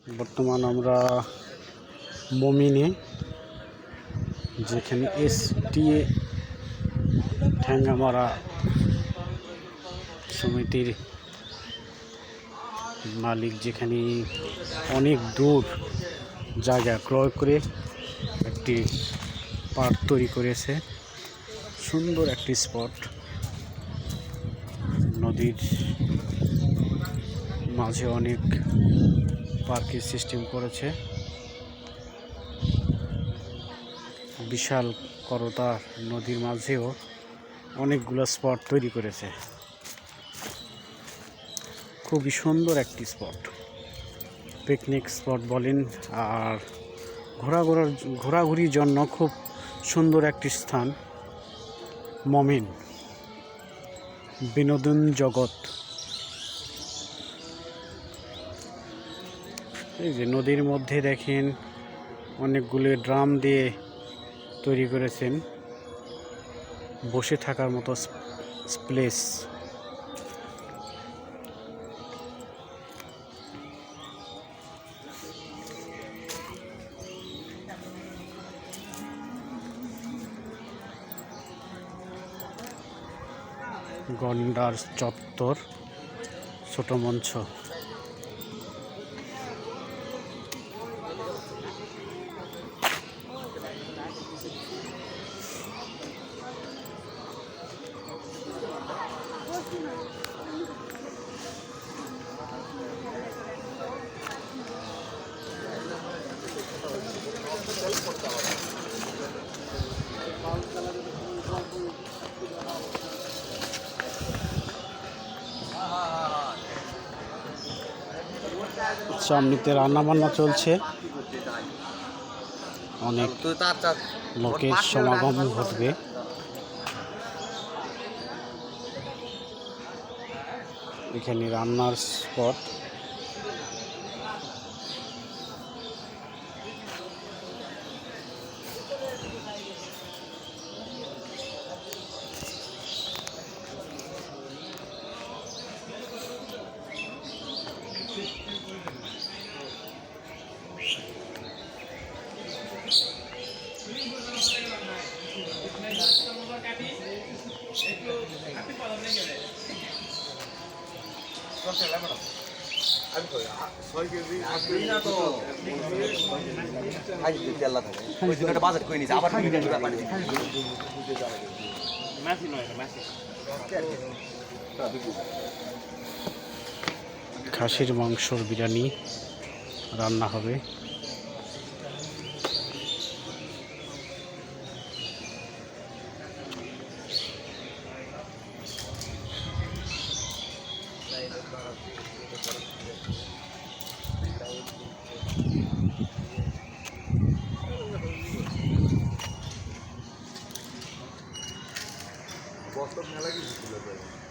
বর্তমান আমরা মমিনে, যেখানে STA ঠ্যাঙ্গামারা সমিতির মালিক যেখানে অনেক দূর জায়গা ক্রয় করে একটি পার্ক তৈরি করেছে। সুন্দর একটি স্পট, নদীর মাঝে অনেক পার্কের সিস্টেম করেছে। বিশাল করতা নদীর মাঝেও অনেকগুলো স্পট তৈরি করেছে। খুবই সুন্দর একটি স্পট, পিকনিক স্পট বলেন আর ঘোরাঘুরির জন্য খুব সুন্দর একটি স্থান। মমিন বিনোদন জগৎ। এই যে নদীর মধ্যে দেখেন অনেকগুলো ড্রাম দিয়ে তৈরি করেছেন বসে থাকার মতো প্লেস। গন্ডার চত্বর, ছোট মঞ্চ। সামনেতে রান্না বান্না চলছে, অনেক লোকের সমাগম ঘটবে। এখানে রান্নার স্পট। খাসির মাংসর বিরিয়ানি রান্না হবে। বস্তা মেলা কিছু ছিল।